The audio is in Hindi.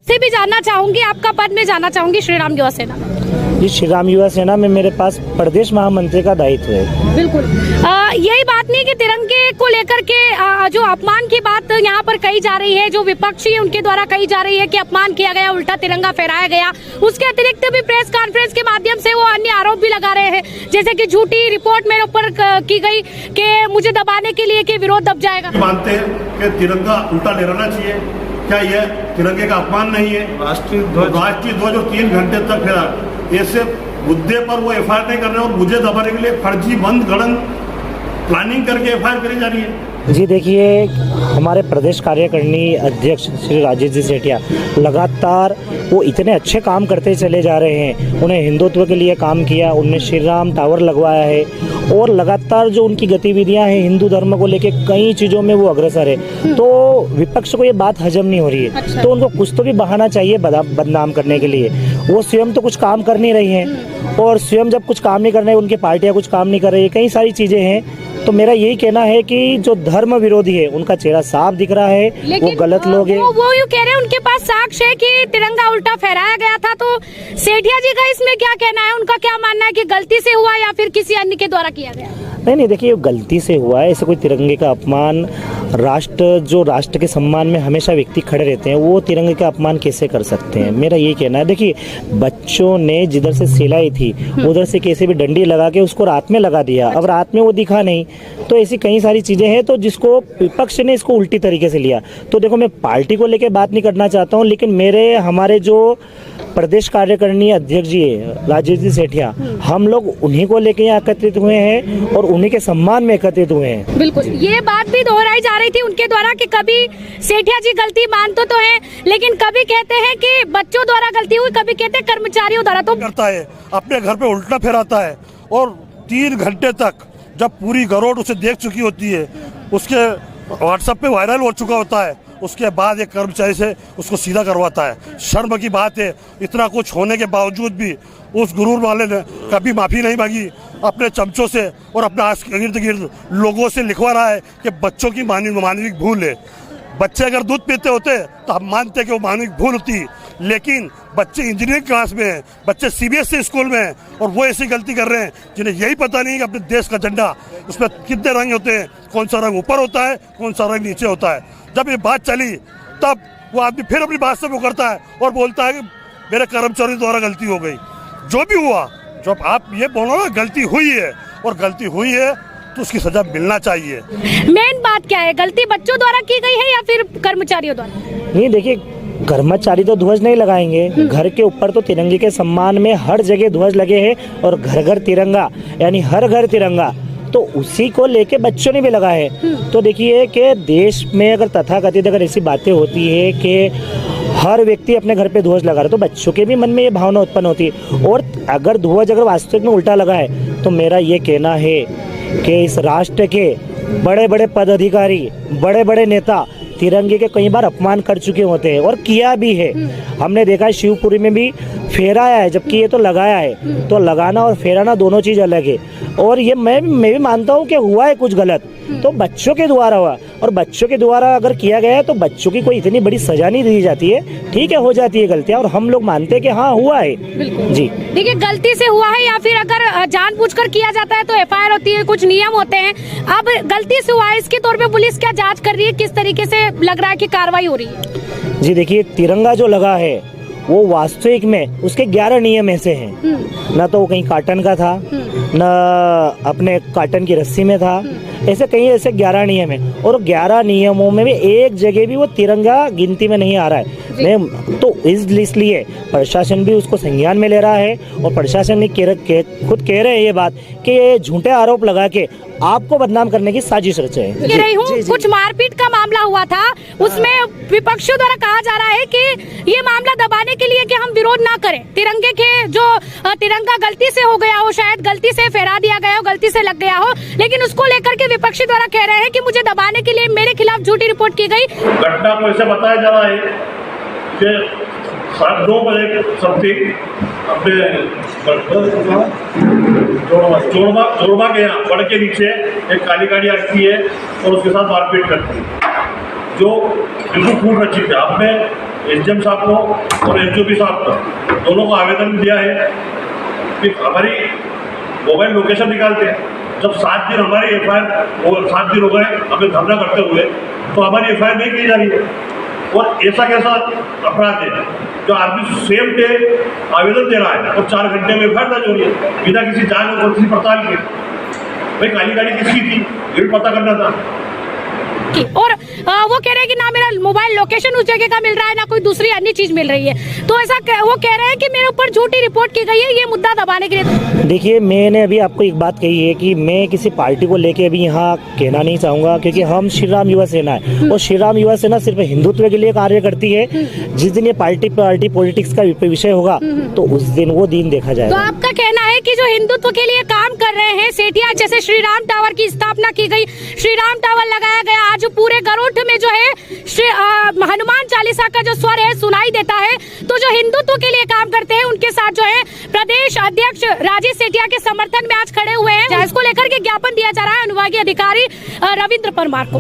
से भी जानना चाहूंगी, आपका पद में जानना चाहूंगी श्री राम युवा सेना। जी, श्री राम युवा सेना में मेरे पास प्रदेश महामंत्री का दायित्व है। बिल्कुल यही बात नहीं कि तिरंगे को लेकर के जो अपमान की बात यहाँ पर कही जा रही है, जो विपक्षी है उनके द्वारा कही जा रही है कि अपमान किया गया, उल्टा तिरंगा फहराया गया। उसके अतिरिक्त भी प्रेस कॉन्फ्रेंस के माध्यम से वो अन्य आरोप भी लगा रहे हैं, जैसे कि झूठी रिपोर्ट मेरे ऊपर की गई कि मुझे दबाने के लिए कि विरोध दब जाएगा। मानते हैं कि तिरंगा उल्टा लहराना चाहिए, क्या यह तिरंगे का अपमान नहीं है? राष्ट्रीय ध्वज और 3 घंटे तक फिरा, ऐसे मुद्दे पर वो एफआईआर नहीं कर रहे और मुझे दबाने के लिए फर्जी बंद गड़न प्लानिंग करके एफआईआर करी जा रही है। जी देखिए, हमारे प्रदेश कार्यकारिणी अध्यक्ष श्री राजेश जी सेठिया लगातार वो इतने अच्छे काम करते चले जा रहे हैं। उन्हें हिंदुत्व के लिए काम किया, उन्हें श्री राम टावर लगवाया है और लगातार जो उनकी गतिविधियां हैं हिंदू धर्म को लेके कई चीज़ों में वो अग्रसर है। तो विपक्ष को ये बात हजम नहीं हो रही है। अच्छा। तो उनको कुछ तो भी बहाना चाहिए बदनाम करने के लिए। वो स्वयं तो कुछ काम कर नहीं रही हैं और स्वयं जब कुछ काम नहीं कर रहे, उनकी पार्टियां कुछ काम नहीं कर रही है, कई सारी चीज़ें हैं। तो मेरा यही कहना है कि जो धर्म विरोधी है उनका चेहरा साफ दिख रहा है, वो गलत लोग हैं। वो यूँ कह रहे हैं उनके पास साक्ष्य है कि तिरंगा उल्टा फहराया गया था। तो सेठिया जी का इसमें क्या कहना है? उनका क्या मानना है कि गलती से हुआ या फिर किसी अन्य के द्वारा किया गया? नहीं, देखिए गलती से हुआ है। ऐसे कोई तिरंगे का अपमान, राष्ट्र के सम्मान में हमेशा व्यक्ति खड़े रहते हैं, वो तिरंगे का अपमान कैसे कर सकते हैं? मेरा ये कहना है। देखिए, बच्चों ने जिधर से सिलाई थी उधर से कैसे भी डंडी लगा के उसको रात में लगा दिया। अब रात में वो दिखा नहीं, तो ऐसी कई सारी चीजें हैं तो जिसको विपक्ष ने इसको उल्टी तरीके से लिया। तो देखो, मैं पार्टी को लेके बात नहीं करना चाहता हूँ, लेकिन हमारे जो प्रदेश कार्यकारिणी अध्यक्ष जी है राजेश जी सेठिया, हम लोग उन्हीं को लेके यहाँ एकत्रित हुए हैं और उन्हीं के सम्मान में एकत्रित हुए हैं। बिल्कुल, ये बात भी दोहराई जा रही थी उनके द्वारा कि कभी सेठिया जी गलती मानते तो हैं, लेकिन कभी कहते हैं कि बच्चों द्वारा गलती हुई, कभी कहते हैं कर्मचारियों द्वारा। तो करता है, अपने घर पे उल्टा फहराता है और 3 घंटे तक जब पूरी गरोड़ उसे देख चुकी होती है, उसके व्हाट्सएप पे वायरल हो चुका होता है, उसके बाद एक कर्मचारी से उसको सीधा करवाता है। शर्म की बात है, इतना कुछ होने के बावजूद भी उस गुरूर वाले ने कभी माफ़ी नहीं मांगी अपने चमचों से और अपने इर्द गिर्द लोगों से लिखवा रहा है कि बच्चों की मानविक भूल है। बच्चे अगर दूध पीते होते तो हम मानते कि वो मानविक भूल होती, लेकिन बच्चे इंजीनियरिंग क्लास में हैं, बच्चे सीबीएसई स्कूल में हैं और वो ऐसी गलती कर रहे हैं जिन्हें यही पता नहीं कि अपने देश का झंडा उसमें कितने रंग होते हैं, कौन सा रंग ऊपर होता है, कौन सा रंग नीचे होता है। जब ये बात चली तब वो आदमी फिर अपनी बात से वो करता है और बोलता है कि मेरे कर्मचारी द्वारा गलती हो गई। जो भी हुआ, जब आप ये बोलो ना गलती हुई है और गलती हुई है तो उसकी सजा मिलना चाहिए। मेन बात क्या है, गलती बच्चों द्वारा की गई है या फिर कर्मचारियों द्वारा? नहीं, देखिए कर्मचारी तो ध्वज नहीं लगाएंगे, घर के ऊपर तो तिरंगे के सम्मान में हर जगह ध्वज लगे हैं और घर घर तिरंगा, यानी हर घर तिरंगा, तो उसी को लेके बच्चों ने भी लगा है। तो देखिए कि देश में अगर तथाकथित अगर ऐसी बातें होती है कि हर व्यक्ति अपने घर पे ध्वज लगा रहा है, तो बच्चों के भी मन में ये भावना उत्पन्न होती है। और अगर ध्वज अगर वास्तविक में उल्टा लगा है तो मेरा ये कहना है कि इस राष्ट्र के बड़े बड़े पदाधिकारी, बड़े बड़े नेता तिरंगे के कई बार अपमान कर चुके होते हैं और किया भी है। हमने देखा है शिवपुरी में भी फेराया है, जबकि ये तो लगाया है। तो लगाना और फेराना दोनों चीज़ अलग है। और ये मैं भी मानता हूँ कि हुआ है कुछ गलत, तो बच्चों के द्वारा हुआ, और बच्चों के द्वारा अगर किया गया है तो बच्चों की कोई इतनी बड़ी सजा नहीं दी जाती है। ठीक है, हो जाती है गलतियाँ और हम लोग मानते हैं कि हाँ हुआ है। जी देखिए, गलती से हुआ है या फिर अगर जानबूझकर किया जाता है तो एफआईआर होती है, कुछ नियम होते हैं। अब गलती से हुआ है, इसके तौर पे पुलिस क्या जांच कर रही है? किस तरीके से लग रहा है कि कार्रवाई हो रही है? जी देखिए, तिरंगा जो लगा है वो वास्तविक में उसके 11 नियम ऐसे हैं। ना तो वो कहीं काटन का था, ना अपने काटन की रस्सी में था, ऐसे कई ऐसे 11 नियम है और 11 नियमों में भी एक जगह भी वो तिरंगा गिनती में नहीं आ रहा है। तो इसलिए प्रशासन भी उसको संज्ञान में ले रहा है और प्रशासन ने खुद कह रहे हैं ये बात कि ये झूठे आरोप लगा के आपको बदनाम करने की साजिश रचे है। कह रही हूँ, कुछ मारपीट का मामला हुआ था, उसमें विपक्षियों द्वारा कहा जा रहा है कि ये मामला दबाने के लिए कि हम विरोध ना करें तिरंगे के, जो तिरंगा गलती से हो गया हो, शायद गलती से फहरा दिया गया हो, गलती से लग गया हो, लेकिन उसको लेकर के विपक्षी द्वारा कह रहे हैं कि मुझे दबाने के लिए मेरे खिलाफ झूठी रिपोर्ट की गई। घटना को ऐसे बताया जा रहा है कि 9:30 बजे समथिंग अपने जोड़वा के यहाँ बड़ के नीचे एक काली गाड़ी आती है और उसके साथ मारपीट करती है, जो बिल्कुल फूट रखी थी। आपने एसडीएम साहब को और एसडीओपी साहब को दोनों को आवेदन दिया है कि हमारी मोबाइल लोकेशन निकालते हैं। जब 7 दिन हमारी एफआईआर 7 दिन हो गए हमें धरना करते हुए, तो हमारी एफआईआर नहीं की जा रही है। और ऐसा कैसा अपराध है जो आदमी सेम डे आवेदन दे रहा है और 4 घंटे में एफआईआर दर्ज हो रही है बिना किसी जांच और किसी पड़ताल के। भाई काली गाड़ी किसकी थी ये भी पता करना था। और वो कह रहे हैं कि ना मेरा मोबाइल लोकेशन उस जगह का मिल रहा है, ना कोई दूसरी अन्य चीज मिल रही है। तो ऐसा वो कह रहे हैं कि मेरे ऊपर झूठी रिपोर्ट की गई है, ये मुद्दा दबाने के लिए। देखिए, मैंने अभी आपको एक बात कही है कि मैं किसी पार्टी को लेके अभी यहाँ कहना नहीं चाहूँगा, क्योंकि हम श्री राम युवा सेना है और श्री राम युवा सेना सिर्फ हिंदुत्व के लिए कार्य करती है। जिस दिन ये पार्टी पॉलिटिक्स का विषय होगा तो उस दिन वो दिन देखा तो जाएगा। आपका कहना है कि जो हिंदुत्व के लिए काम कर रहे हैं सेठिया, जैसे श्री राम टावर की स्थापना की गई, श्री राम टावर लगाया गया, आज पूरे गरुड़ में जो है हनुमान चालीसा का जो स्वर है सुनाई देता है, तो जो हिंदुत्व के लिए काम करते हैं उनके साथ जो है प्रदेश अध्यक्ष राजेश सेठिया के समर्थन में आज खड़े हुए हैं। इसको लेकर के ज्ञापन दिया जा रहा है अनुभागीय अधिकारी रविंद्र परमार को।